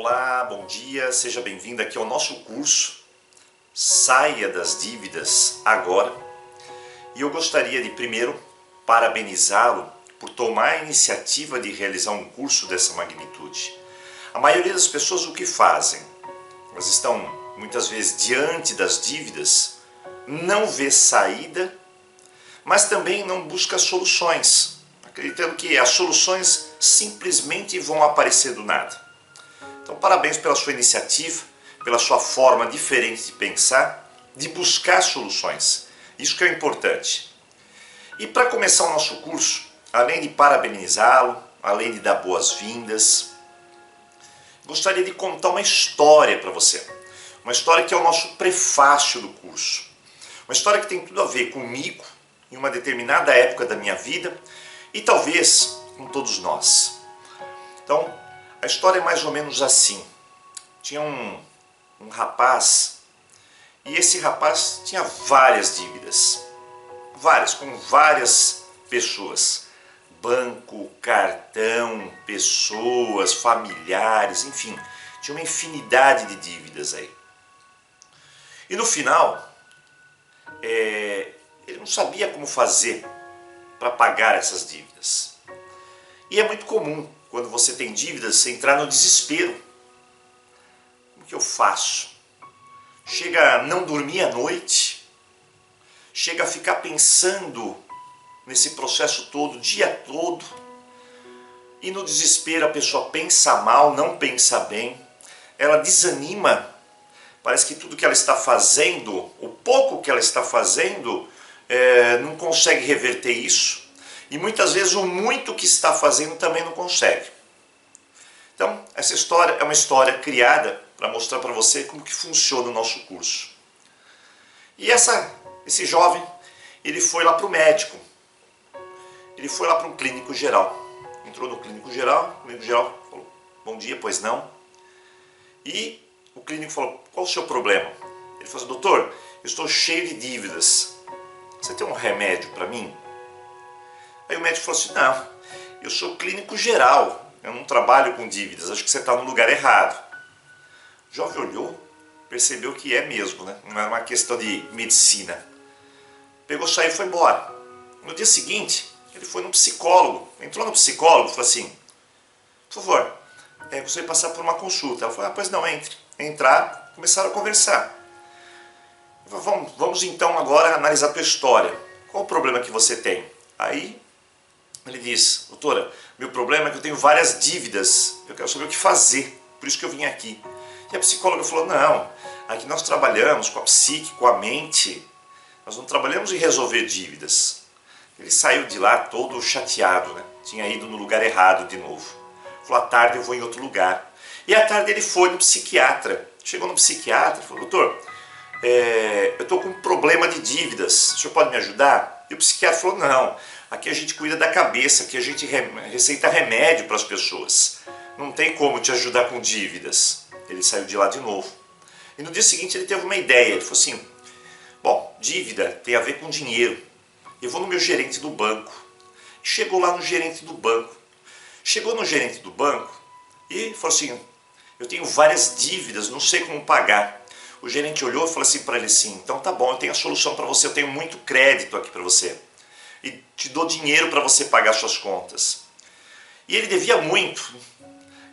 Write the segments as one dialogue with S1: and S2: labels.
S1: Olá, bom dia, seja bem-vindo aqui ao nosso curso Saia das Dívidas Agora. E eu gostaria de primeiro parabenizá-lo por tomar a iniciativa de realizar um curso dessa magnitude. A maioria das pessoas o que fazem? Elas estão muitas vezes diante das dívidas, não vê saída, mas também não busca soluções, acreditando que as soluções simplesmente vão aparecer do nada. Então, parabéns pela sua iniciativa, pela sua forma diferente de pensar, de buscar soluções. Isso que é importante. E para começar o nosso curso, além de parabenizá-lo, além de dar boas-vindas, gostaria de contar uma história para você. Uma história que é o nosso prefácio do curso. Uma história que tem tudo a ver comigo, em uma determinada época da minha vida, e talvez com todos nós. Então, a história é mais ou menos assim. Tinha um rapaz, e esse rapaz tinha várias dívidas. Com várias pessoas. Banco, cartão, pessoas, familiares, enfim. Tinha uma infinidade de dívidas aí. E no final, ele não sabia como fazer para pagar essas dívidas. E é muito comum, quando você tem dívidas, você entrar no desespero. Como que eu faço? Chega a não dormir à noite, chega a ficar pensando nesse processo todo, o dia todo, e no desespero a pessoa pensa mal, não pensa bem, ela desanima, parece que tudo que ela está fazendo, o pouco que ela está fazendo, não consegue reverter isso. E muitas vezes o muito que está fazendo também não consegue. Então, essa história é uma história criada para mostrar para você como que funciona o nosso curso. E esse jovem, ele foi lá para o médico. Ele foi lá para um clínico geral. Entrou no clínico geral, o clínico geral falou, bom dia, pois não. E o clínico falou, qual o seu problema? Ele falou, doutor, eu estou cheio de dívidas. Você tem um remédio para mim? Aí o médico falou assim, não, eu sou clínico geral, eu não trabalho com dívidas, acho que você está no lugar errado. O jovem olhou, percebeu que é mesmo, né? Não era uma questão de medicina. Pegou, saiu e foi embora. No dia seguinte, ele foi no psicólogo, entrou no psicólogo e falou assim, por favor, eu gostaria de passar por uma consulta. Ela falou, pois não, entre. Entraram, começaram a conversar. Vamos então agora analisar a tua história. Qual o problema que você tem? Aí ele diz, doutora, meu problema é que eu tenho várias dívidas, eu quero saber o que fazer, por isso que eu vim aqui. E a psicóloga falou, não, aqui nós trabalhamos com a psique, com a mente, nós não trabalhamos em resolver dívidas. Ele saiu de lá todo chateado, né? Tinha ido no lugar errado de novo. Falou, à tarde eu vou em outro lugar. E à tarde ele foi no psiquiatra. Chegou no psiquiatra e falou, doutor, eu estou com um problema de dívidas, o senhor pode me ajudar? E o psiquiatra falou, não, aqui a gente cuida da cabeça, aqui a gente receita remédio para as pessoas. Não tem como te ajudar com dívidas. Ele saiu de lá de novo. E no dia seguinte ele teve uma ideia, ele falou assim, bom, dívida tem a ver com dinheiro. Eu vou no meu gerente do banco. Chegou lá no gerente do banco. Chegou no gerente do banco e falou assim, eu tenho várias dívidas, não sei como pagar. O gerente olhou e falou assim para ele assim, então tá bom, eu tenho a solução para você, eu tenho muito crédito aqui para você. E te dou dinheiro para você pagar suas contas. E ele devia muito,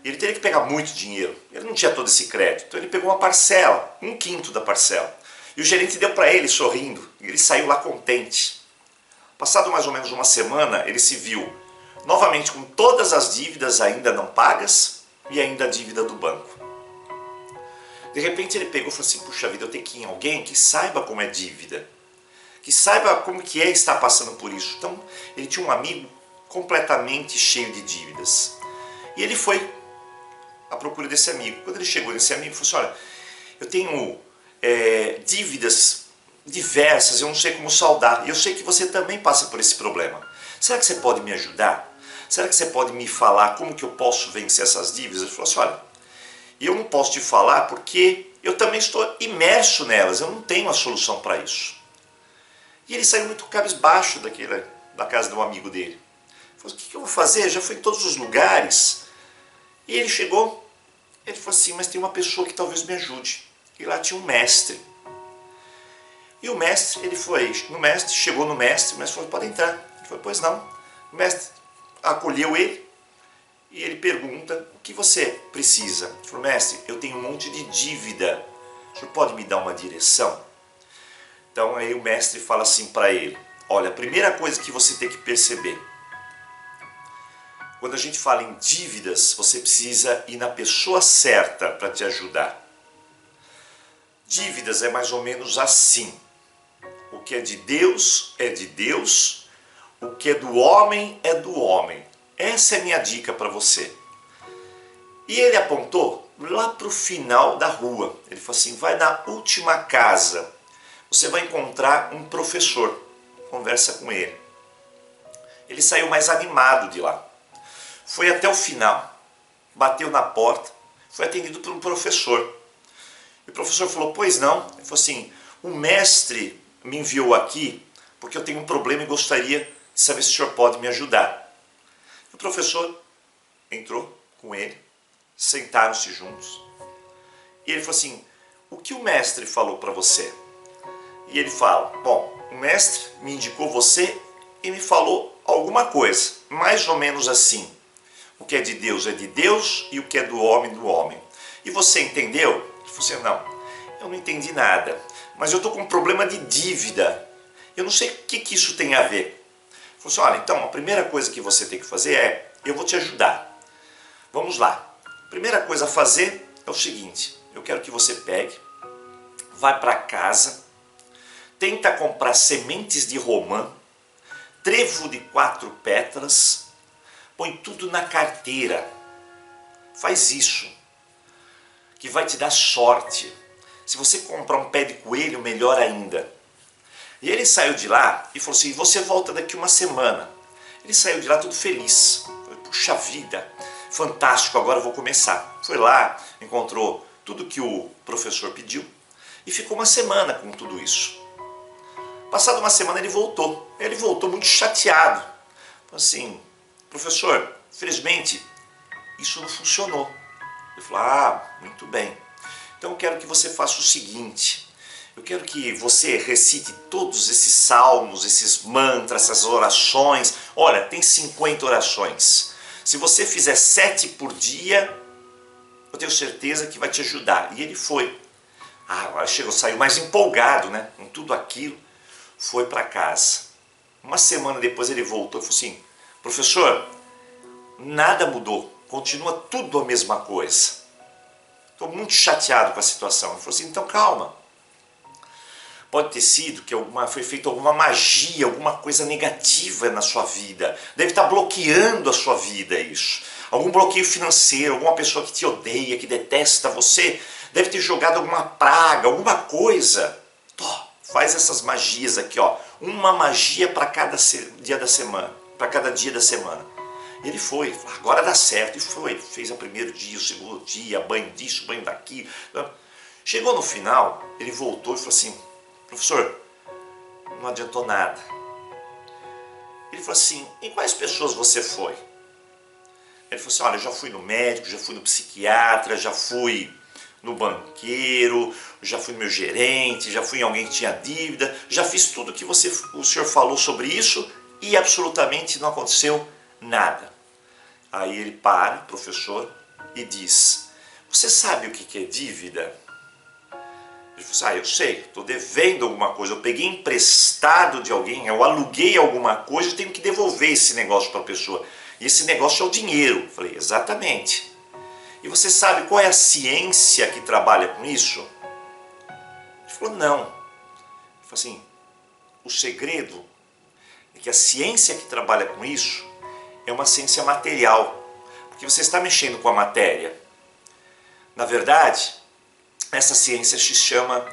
S1: ele teria que pegar muito dinheiro, ele não tinha todo esse crédito, então ele pegou uma parcela, 1/5 da parcela. E o gerente deu para ele sorrindo, e ele saiu lá contente. Passado mais ou menos uma semana, ele se viu novamente com todas as dívidas ainda não pagas e ainda a dívida do banco. De repente ele pegou e falou assim, puxa vida, eu tenho que ir em alguém que saiba como é dívida, que saiba como que é estar passando por isso. Então ele tinha um amigo completamente cheio de dívidas. E ele foi à procura desse amigo. Quando ele chegou nesse amigo, ele falou assim, olha, eu tenho dívidas diversas, eu não sei como saldar. E eu sei que você também passa por esse problema. Será que você pode me ajudar? Será que você pode me falar como que eu posso vencer essas dívidas? Ele falou assim, olha, eu não posso te falar porque eu também estou imerso nelas, eu não tenho a solução para isso. E ele saiu muito cabisbaixo da casa de um amigo dele. Ele falou, o que eu vou fazer? Já fui em todos os lugares. E ele chegou, ele falou falou assim, mas tem uma pessoa que talvez me ajude. E lá tinha um mestre. E o mestre, ele foi no mestre, chegou no mestre, o mestre falou, pode entrar. Ele falou, pois não. O mestre acolheu ele e ele pergunta, o que você precisa? Ele falou, mestre, eu tenho um monte de dívida, o senhor pode me dar uma direção? Então aí o mestre fala assim para ele, olha, a primeira coisa que você tem que perceber, quando a gente fala em dívidas, você precisa ir na pessoa certa para te ajudar. Dívidas é mais ou menos assim. O que é de Deus, o que é do homem, é do homem. Essa é a minha dica para você. E ele apontou lá para o final da rua. Ele falou assim, vai na última casa, você vai encontrar um professor, conversa com ele. Ele saiu mais animado de lá. Foi até o final, bateu na porta, foi atendido por um professor. E o professor falou, pois não. Ele falou assim, o mestre me enviou aqui porque eu tenho um problema e gostaria de saber se o senhor pode me ajudar. E o professor entrou com ele, sentaram-se juntos. E ele falou assim, o que o mestre falou para você? E ele fala, bom, o mestre me indicou você e me falou alguma coisa, mais ou menos assim. O que é de Deus e o que é do homem. E você entendeu? Ele falou assim, não, eu não entendi nada, mas eu estou com um problema de dívida. Eu não sei o que isso tem a ver. Ele falou assim, olha, então a primeira coisa que você tem que fazer é, eu vou te ajudar. Vamos lá. A primeira coisa a fazer é o seguinte, eu quero que você pegue, vai para casa, tenta comprar sementes de romã, trevo de 4 pétalas, põe tudo na carteira. Faz isso, que vai te dar sorte. Se você comprar um pé de coelho, melhor ainda. E ele saiu de lá e falou assim, você volta daqui uma semana. Ele saiu de lá todo feliz. Falei, puxa vida, fantástico, agora eu vou começar. Foi lá, encontrou tudo que o professor pediu e ficou uma semana com tudo isso. Passada uma semana ele voltou. Ele voltou muito chateado. Falou assim, professor, infelizmente isso não funcionou. Ele falou, ah, muito bem. Então eu quero que você faça o seguinte, eu quero que você recite todos esses salmos, esses mantras, essas orações. Olha, tem 50 orações. Se você fizer 7 por dia, eu tenho certeza que vai te ajudar. E ele foi. Ah, agora chegou, saiu mais empolgado, né? Com tudo aquilo, foi para casa. Uma semana depois ele voltou e falou assim, professor, nada mudou, continua tudo a mesma coisa. Estou muito chateado com a situação. Ele falou assim, então calma. Pode ter sido que foi feita alguma magia, alguma coisa negativa na sua vida. Deve estar bloqueando a sua vida isso. Algum bloqueio financeiro, alguma pessoa que te odeia, que detesta você, deve ter jogado alguma praga, alguma coisa. Faz essas magias aqui, ó. Uma magia para cada dia da semana, para cada dia da semana. Ele foi, agora dá certo, e foi, fez o primeiro dia, o segundo dia, banho disso, banho daquilo. Chegou no final, ele voltou e falou assim, professor, não adiantou nada. Ele falou assim, em quais pessoas você foi? Ele falou assim, olha, eu já fui no médico, já fui no psiquiatra, já fui no banqueiro, já fui no meu gerente, já fui em alguém que tinha dívida, já fiz tudo que o senhor falou sobre isso e absolutamente não aconteceu nada. Aí ele para, professor, e diz, você sabe o que é dívida? Ele falou assim, ah, eu sei, estou devendo alguma coisa, eu peguei emprestado de alguém, eu aluguei alguma coisa, eu tenho que devolver esse negócio para a pessoa. E esse negócio é o dinheiro. Eu falei, exatamente. E você sabe qual é a ciência que trabalha com isso? Ele falou, não. Ele falou assim, o segredo é que a ciência que trabalha com isso é uma ciência material, porque você está mexendo com a matéria. Na verdade, essa ciência se chama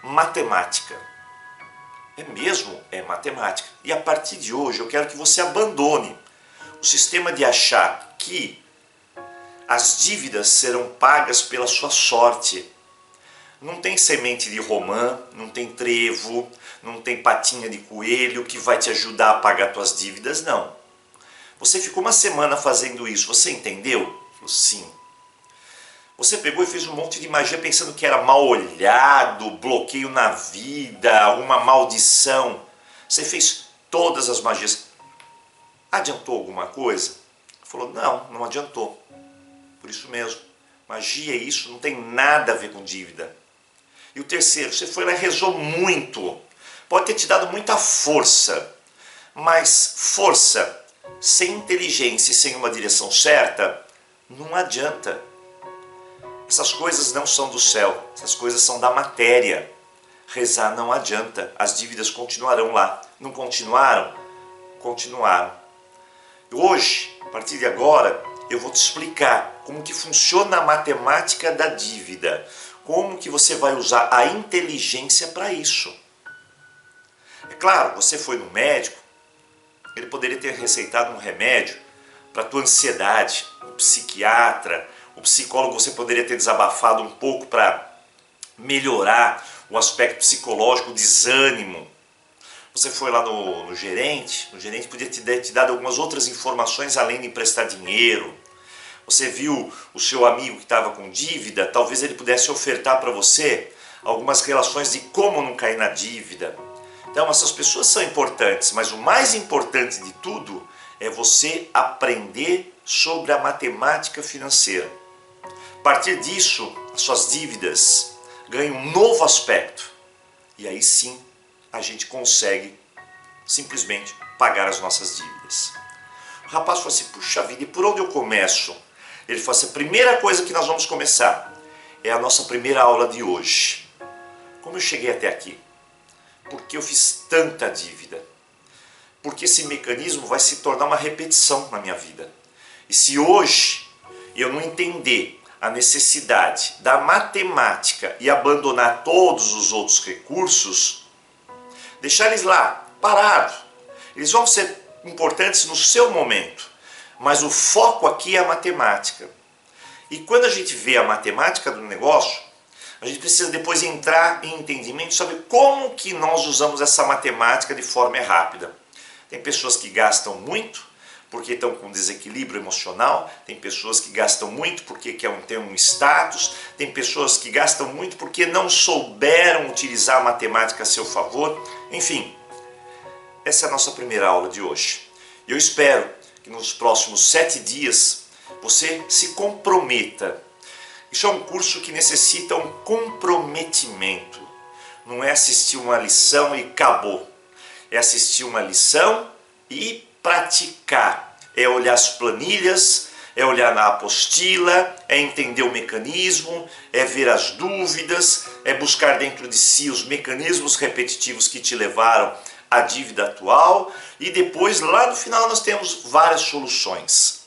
S1: matemática. É mesmo? É matemática. E a partir de hoje eu quero que você abandone o sistema de achar que as dívidas serão pagas pela sua sorte. Não tem semente de romã, não tem trevo, não tem patinha de coelho que vai te ajudar a pagar suas dívidas, não. Você ficou uma semana fazendo isso, você entendeu? Falei, sim. Você pegou e fez um monte de magia pensando que era mal olhado, bloqueio na vida, alguma maldição. Você fez todas as magias. Adiantou alguma coisa? Falou, não, não adiantou. Por isso mesmo, magia e isso não tem nada a ver com dívida. E o terceiro, você foi lá e rezou muito. Pode ter te dado muita força, mas força sem inteligência e sem uma direção certa, não adianta. Essas coisas não são do céu, essas coisas são da matéria. Rezar não adianta, as dívidas continuarão lá. Não continuaram? Continuaram. Hoje, a partir de agora, eu vou te explicar como que funciona a matemática da dívida. Como que você vai usar a inteligência para isso. É claro, você foi no médico, ele poderia ter receitado um remédio para a tua ansiedade, o psiquiatra, o psicólogo, você poderia ter desabafado um pouco para melhorar o aspecto psicológico, o desânimo. Você foi lá no gerente, o gerente podia ter te dado algumas outras informações além de emprestar dinheiro. Você viu o seu amigo que estava com dívida, talvez ele pudesse ofertar para você algumas relações de como não cair na dívida. Então essas pessoas são importantes, mas o mais importante de tudo é você aprender sobre a matemática financeira. A partir disso, as suas dívidas ganham um novo aspecto. E aí sim, a gente consegue simplesmente pagar as nossas dívidas. O rapaz falou assim, puxa vida, e por onde eu começo? Ele falou assim, a primeira coisa que nós vamos começar é a nossa primeira aula de hoje. Como eu cheguei até aqui? Porque eu fiz tanta dívida? Porque esse mecanismo vai se tornar uma repetição na minha vida. E se hoje eu não entender a necessidade da matemática e abandonar todos os outros recursos, deixar eles lá, parados, eles vão ser importantes no seu momento, mas o foco aqui é a matemática. E quando a gente vê a matemática do negócio, a gente precisa depois entrar em entendimento sobre como que nós usamos essa matemática de forma rápida. Tem pessoas que gastam muito porque estão com desequilíbrio emocional, tem pessoas que gastam muito porque querem ter um status, tem pessoas que gastam muito porque não souberam utilizar a matemática a seu favor. Enfim, essa é a nossa primeira aula de hoje. Eu espero que nos próximos 7 dias você se comprometa. Isso é um curso que necessita um comprometimento. Não é assistir uma lição e acabou. É assistir uma lição e praticar. É olhar as planilhas, é olhar na apostila, é entender o mecanismo, é ver as dúvidas, é buscar dentro de si os mecanismos repetitivos que te levaram à dívida atual e depois lá no final nós temos várias soluções.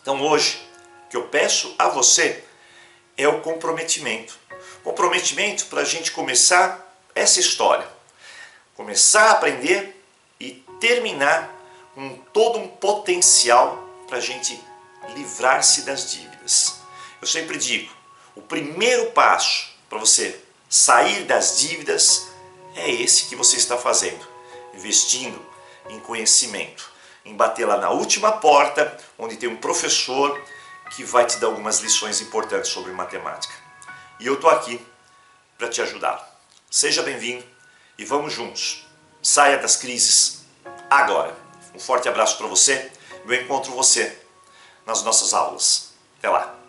S1: Então hoje o que eu peço a você é o comprometimento. Comprometimento para a gente começar essa história. Começar a aprender e terminar com todo um potencial para a gente livrar-se das dívidas. Eu sempre digo, o primeiro passo para você sair das dívidas é esse que você está fazendo, investindo em conhecimento, em bater lá na última porta, onde tem um professor que vai te dar algumas lições importantes sobre matemática. E eu estou aqui para te ajudar. Seja bem-vindo e vamos juntos. Saia das crises agora. Um forte abraço para você e eu encontro você nas nossas aulas. Até lá!